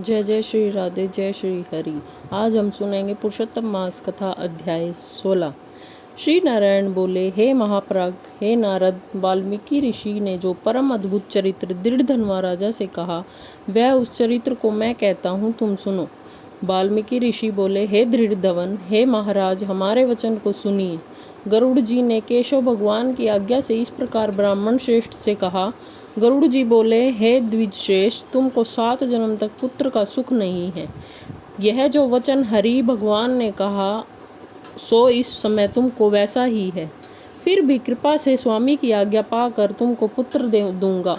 जय जय श्री राधे, जय श्री हरि। आज हम सुनेंगे पुरुषोत्तम मास कथा अध्याय 16। श्री नारायण बोले, हे महाप्राज्ञ, हे नारद, वाल्मीकि ऋषि ने जो परम अद्भुत चरित्र दृढ़धनवा राजा से कहा, वह उस चरित्र को मैं कहता हूँ, तुम सुनो। वाल्मीकि ऋषि बोले, हे दृढ़धवन, हे महाराज, हमारे वचन को सुनिए। गरुड़ जी ने केशव भगवान की आज्ञा से इस प्रकार ब्राह्मण श्रेष्ठ से कहा। गरुड़ जी बोले, हे द्विज श्रेष्ठ, तुमको 7 जन्म तक पुत्र का सुख नहीं है। यह जो वचन हरि भगवान ने कहा, सो इस समय तुमको वैसा ही है। फिर भी कृपा से स्वामी की आज्ञा पाकर तुमको पुत्र दे दूंगा।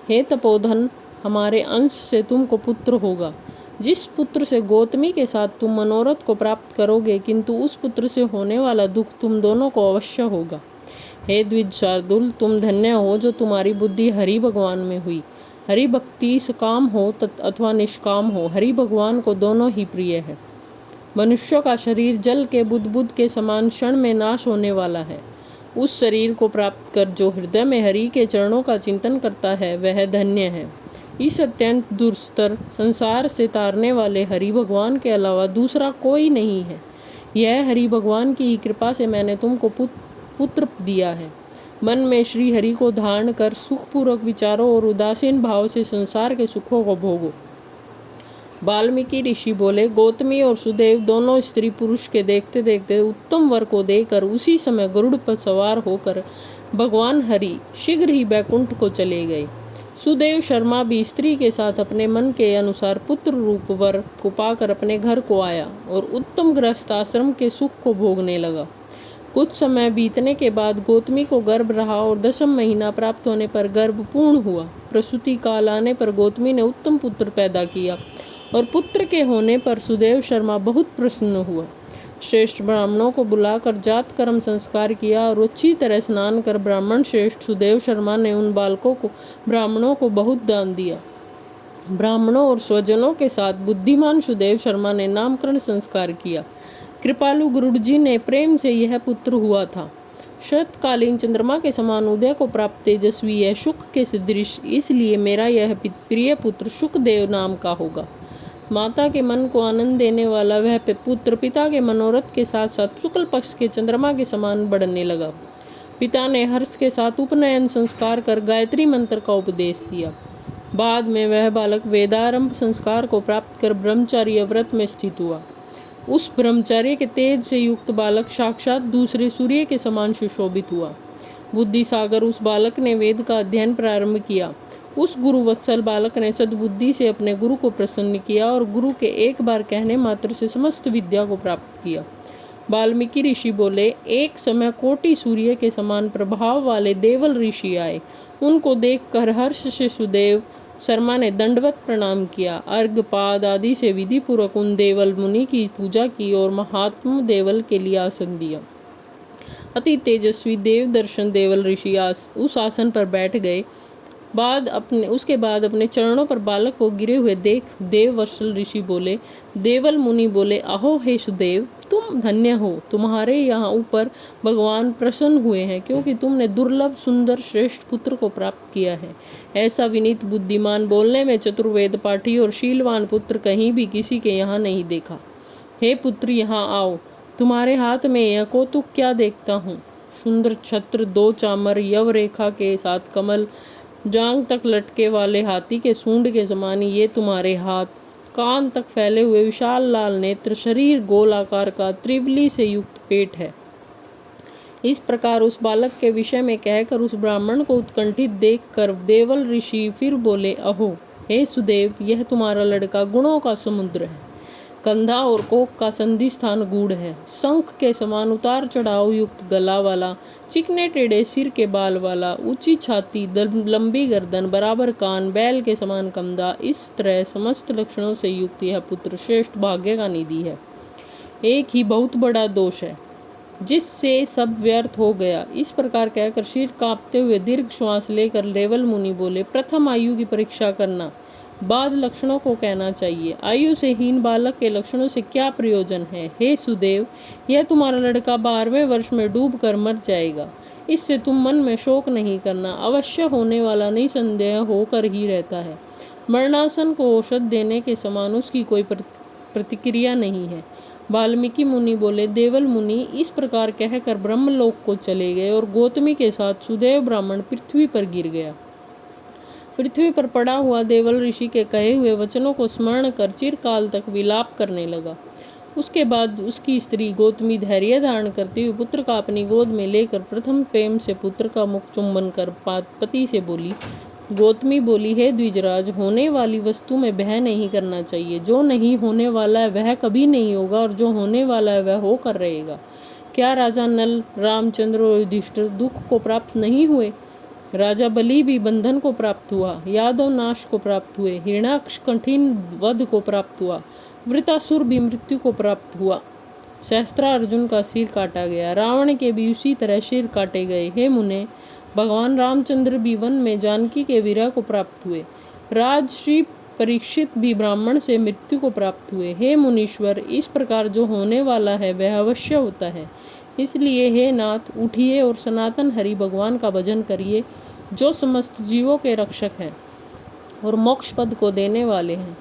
हे तपोधन, हमारे अंश से तुमको पुत्र होगा। जिस पुत्र से गौतमी के साथ तुम मनोरथ को प्राप्त करोगे, किंतु उस पुत्र से होने वाला दुख तुम दोनों को अवश्य होगा। हे द्विज शार्दुल, तुम धन्य हो जो तुम्हारी बुद्धि हरि भगवान में हुई। हरि भक्ति सकाम हो अथवा निष्काम हो, हरि भगवान को दोनों ही प्रिय है। मनुष्य का शरीर जल के बुदबुद के समान क्षण में नाश होने वाला है। उस शरीर को प्राप्त कर जो हृदय में हरि के चरणों का चिंतन करता है, वह धन्य है। इस अत्यंत दुर्स्तर संसार से तारने वाले हरि भगवान के अलावा दूसरा कोई नहीं है। यह हरि भगवान की ही कृपा से मैंने तुमको पुत्र दिया है। मन में श्री हरि को धारण कर सुखपूर्वक विचारों और उदासीन भाव से संसार के सुखों को भोगो। वाल्मीकि ऋषि बोले, गौतमी और सुदेव दोनों स्त्री पुरुष के देखते देखते उत्तम वर को देकर उसी समय गरुड़ पर सवार होकर भगवान हरि शीघ्र ही बैकुंठ को चले गए। सुदेव शर्मा भी स्त्री के साथ अपने मन के अनुसार पुत्र रूप वर को पाकर अपने घर को आया और उत्तम गृहस्थ आश्रम के सुख को भोगने लगा। कुछ समय बीतने के बाद गौतमी को गर्भ रहा और 10वां महीना प्राप्त होने पर गर्भ पूर्ण हुआ। प्रसूति काल आने पर गौतमी ने उत्तम पुत्र पैदा किया और पुत्र के होने पर सुदेव शर्मा बहुत प्रसन्न हुआ। श्रेष्ठ ब्राह्मणों को बुलाकर जात कर्म संस्कार किया और अच्छी तरह स्नान कर ब्राह्मण श्रेष्ठ सुदेव शर्मा ने उन बालकों को ब्राह्मणों को बहुत दान दिया। ब्राह्मणों और स्वजनों के साथ बुद्धिमान सुदेव शर्मा ने नामकरण संस्कार किया। कृपालु गरुड़ जी ने प्रेम से यह पुत्र हुआ था। शरतकालीन चंद्रमा के समान उदय को प्राप्त तेजस्वी यह शुक के सदृश, इसलिए मेरा यह प्रिय पुत्र शुकदेव नाम का होगा। माता के मन को आनंद देने वाला वह पुत्र पिता के मनोरथ के साथ साथ शुक्ल पक्ष के चंद्रमा के समान बढ़ने लगा। पिता ने हर्ष के साथ उपनयन संस्कार कर गायत्री मंत्र का उपदेश दिया। बाद में वह बालक वेदारंभ संस्कार को प्राप्त कर ब्रह्मचार्य व्रत में स्थित हुआ। उस ब्रह्मचर्य के तेज से युक्त बालक साक्षात दूसरे सूर्य के समान सुशोभित हुआ। बुद्धि सागर उस बालक ने वेद का अध्ययन प्रारंभ किया। उस गुरु वत्सल बालक ने सद्बुद्धि से अपने गुरु को प्रसन्न किया और गुरु के एक बार कहने मात्र से समस्त विद्या को प्राप्त किया। वाल्मीकि ऋषि बोले, एक समय कोटि सूर्य के समान प्रभाव वाले देवल ऋषि आए। उनको देखकर हर्ष से सुदेव शर्मा ने दंडवत प्रणाम किया। अर्घपाद आदि से विधि पूर्वक उन देवल मुनि की पूजा की और महात्मा देवल के लिए आसन दिया। अति तेजस्वी देव दर्शन देवल ऋषि उस आसन पर बैठ गए। उसके बाद अपने चरणों पर बालक को गिरे हुए देख देव वत्सल ऋषि बोले, देवल मुनि बोले, अहो हे सुदेव, तुम धन्य हो। तुम्हारे यहाँ ऊपर भगवान प्रसन्न हुए हैं, क्योंकि तुमने दुर्लभ सुंदर श्रेष्ठ पुत्र को प्राप्त किया है। ऐसा विनीत बुद्धिमान, बोलने में चतुर्वेद पाठी और शीलवान पुत्र कहीं भी किसी के यहाँ नहीं देखा। हे पुत्र, यहाँ आओ। तुम्हारे हाथ में यह कौतुक क्या देखता हूँ? सुंदर छत्र, 2 चामर, यव रेखा के साथ कमल, जांग तक लटके वाले हाथी के सूंड के समान ये तुम्हारे हाथ, कान तक फैले हुए विशाल लाल नेत्र, शरीर गोल आकार का, त्रिवली से युक्त पेट है। इस प्रकार उस बालक के विषय में कहकर उस ब्राह्मण को उत्कंठित देखकर देवल ऋषि फिर बोले, अहो हे सुदेव, यह तुम्हारा लड़का गुणों का समुद्र है। कंधा और कोक का संधि स्थान गूढ़ है। शंख के समान उतार चढ़ाव युक्त गला वाला, चिकने टेढ़े सिर के बाल वाला, ऊंची छाती, लंबी गर्दन, बराबर कान, बैल के समान कंधा, इस तरह समस्त लक्षणों से युक्त यह पुत्र श्रेष्ठ भाग्य का निधि है। एक ही बहुत बड़ा दोष है, जिससे सब व्यर्थ हो गया। इस प्रकार कहकर सिर कांपते हुए दीर्घ श्वास लेकर देवल मुनि बोले, प्रथम आयु की परीक्षा करना, बाद लक्षणों को कहना चाहिए। आयु से हीन बालक के लक्षणों से क्या प्रयोजन है? हे सुदेव, यह तुम्हारा लड़का 12वें वर्ष में डूब कर मर जाएगा। इससे तुम मन में शोक नहीं करना, अवश्य होने वाला निसंदेह होकर ही रहता है। मरणासन को औषध देने के समान उसकी कोई प्रतिक्रिया नहीं है। वाल्मीकि मुनि बोले, देवल मुनि इस प्रकार कहकर ब्रह्मलोक को चले गए और गौतमी के साथ सुदेव ब्राह्मण पृथ्वी पर गिर गया। पृथ्वी पर पड़ा हुआ देवल ऋषि के कहे हुए वचनों को स्मरण कर चिरकाल तक विलाप करने लगा। उसके बाद उसकी स्त्री गौतमी धैर्य धारण करते हुए पुत्र का अपनी गोद में लेकर प्रथम प्रेम से पुत्र का मुख चुंबन कर पति से बोली। गौतमी बोली, हे द्विजराज, होने वाली वस्तु में भय नहीं करना चाहिए। जो नहीं होने वाला है वह कभी नहीं होगा और जो होने वाला है वह होकर रहेगा। क्या राजा नल, रामचंद्र और युधिष्ठिर दुख को प्राप्त नहीं हुए? राजा बलि भी बंधन को प्राप्त हुआ, यादव नाश को प्राप्त हुए, हिरण्याक्ष कठिन वध को प्राप्त हुआ, वृतासुर भी मृत्यु को प्राप्त हुआ, सहस्त्रार्जुन का सिर काटा गया, रावण के भी उसी तरह सिर काटे गए। हे मुने, भगवान रामचंद्र भी वन में जानकी के विरह को प्राप्त हुए, राजश्री परीक्षित भी ब्राह्मण से मृत्यु को प्राप्त हुए। हे मुनीश्वर, इस प्रकार जो होने वाला है वह अवश्य होता है। इसलिए हे नाथ, उठिए और सनातन हरि भगवान का भजन करिए, जो समस्त जीवों के रक्षक हैं और मोक्ष पद को देने वाले हैं।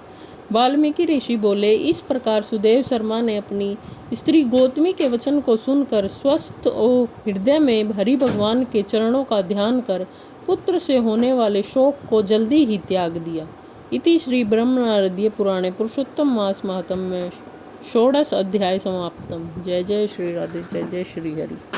वाल्मीकि ऋषि बोले, इस प्रकार सुदेव शर्मा ने अपनी स्त्री गौतमी के वचन को सुनकर स्वस्थ और हृदय में हरि भगवान के चरणों का ध्यान कर पुत्र से होने वाले शोक को जल्दी ही त्याग दिया। इति श्री ब्रह्मनारदीय पुराणे पुरुषोत्तम मास महात्म्य षोडश अध्याय समाप्तम। जय जय श्री राधे, जय जय श्री हरि।